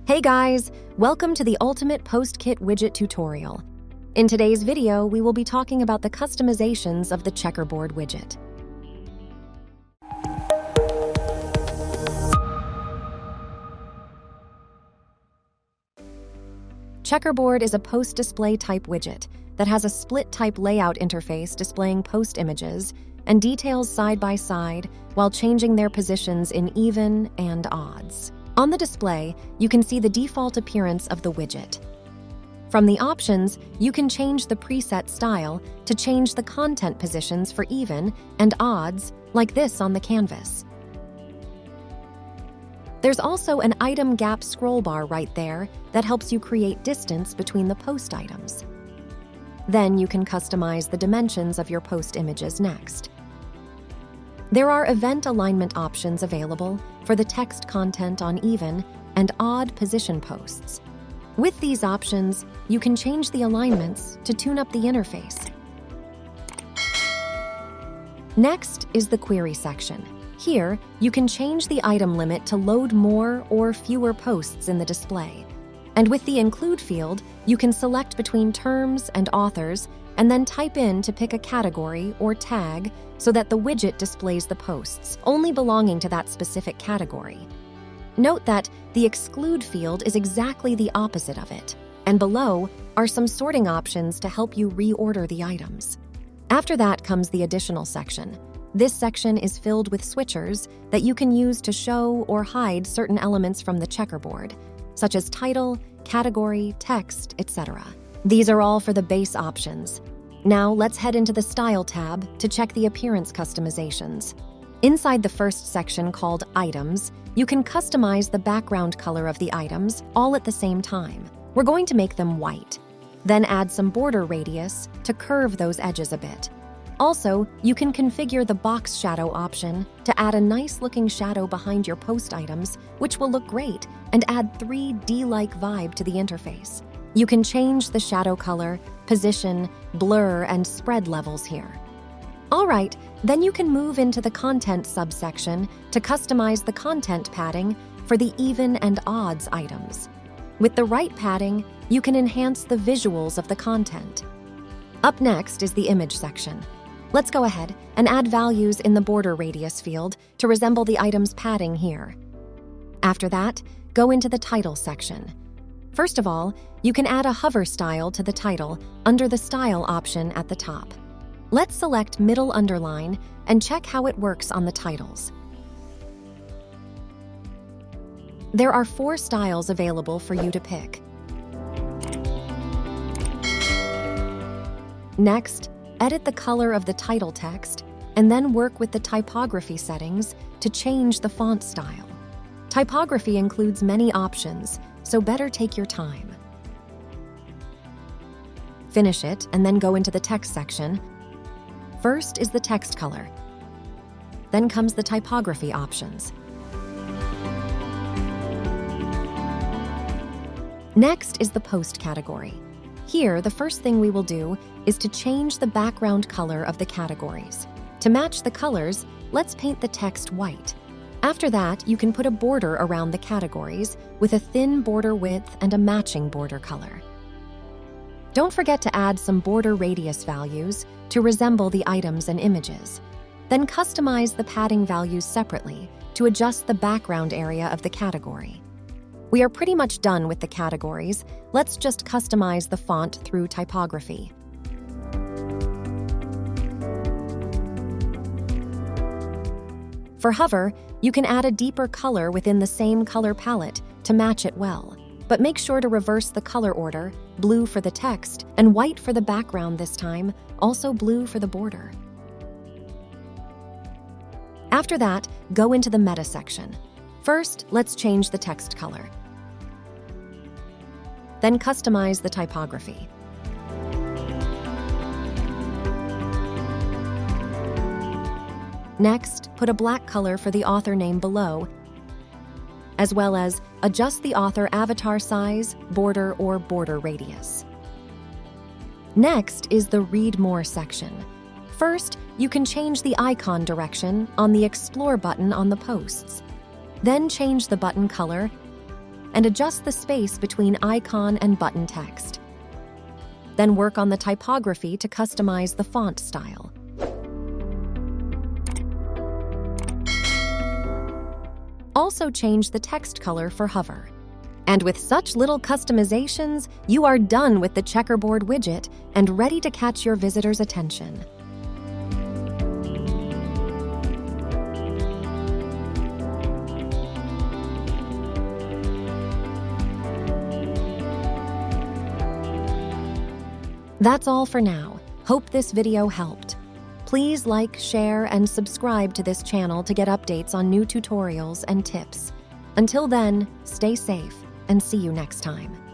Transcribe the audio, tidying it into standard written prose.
Hey guys, welcome to the Ultimate Post-Kit Widget tutorial. In today's video, we will be talking about the customizations of the Checkerboard widget. Checkerboard is a post-display type widget that has a split-type layout interface displaying post images and details side by side while changing their positions in even and odds. On the display, you can see the default appearance of the widget. From the options, you can change the preset style to change the content positions for even and odds, like this on the canvas. There's also an item gap scroll bar right there that helps you create distance between the post items. Then you can customize the dimensions of your post images next. There are event alignment options available for the text content on even and odd position posts. With these options, you can change the alignments to tune up the interface. Next is the query section. Here, you can change the item limit to load more or fewer posts in the display. And with the include field, you can select between terms and authors and then type in to pick a category or tag so that the widget displays the posts only belonging to that specific category. Note that the exclude field is exactly the opposite of it, and below are some sorting options to help you reorder the items. After that comes the additional section. This section is filled with switchers that you can use to show or hide certain elements from the checkerboard, such as title, category, text, etc. These are all for the base options. Now let's head into the Style tab to check the appearance customizations. Inside the first section called Items, you can customize the background color of the items all at the same time. We're going to make them white. Then add some border radius to curve those edges a bit. Also, you can configure the box shadow option to add a nice-looking shadow behind your post items, which will look great and add 3D-like vibe to the interface. You can change the shadow color, position, blur, and spread levels here. All right, then you can move into the content subsection to customize the content padding for the even and odds items. With the right padding, you can enhance the visuals of the content. Up next is the image section. Let's go ahead and add values in the border radius field to resemble the item's padding here. After that, go into the title section. First of all, you can add a hover style to the title under the Style option at the top. Let's select middle underline and check how it works on the titles. There are 4 styles available for you to pick. Next, edit the color of the title text and then work with the typography settings to change the font style. Typography includes many options, so better take your time. Finish it and then go into the text section. First is the text color. Then comes the typography options. Next is the post category. Here, the first thing we will do is to change the background color of the categories. To match the colors, let's paint the text white. After that, you can put a border around the categories with a thin border width and a matching border color. Don't forget to add some border radius values to resemble the items and images. Then customize the padding values separately to adjust the background area of the category. We are pretty much done with the categories. Let's just customize the font through typography. For hover, you can add a deeper color within the same color palette to match it well. But make sure to reverse the color order, blue for the text and white for the background this time, also blue for the border. After that, go into the meta section. First, let's change the text color. Then customize the typography. Next, put a black color for the author name below, as well as adjust the author avatar size, border, or border radius. Next is the Read More section. First, you can change the icon direction on the Explore button on the posts. Then change the button color and adjust the space between icon and button text. Then work on the typography to customize the font style. Also change the text color for hover. And with such little customizations, you are done with the Checkerboard widget and ready to catch your visitors' attention. That's all for now. Hope this video helped. Please like, share, and subscribe to this channel to get updates on new tutorials and tips. Until then, stay safe and see you next time.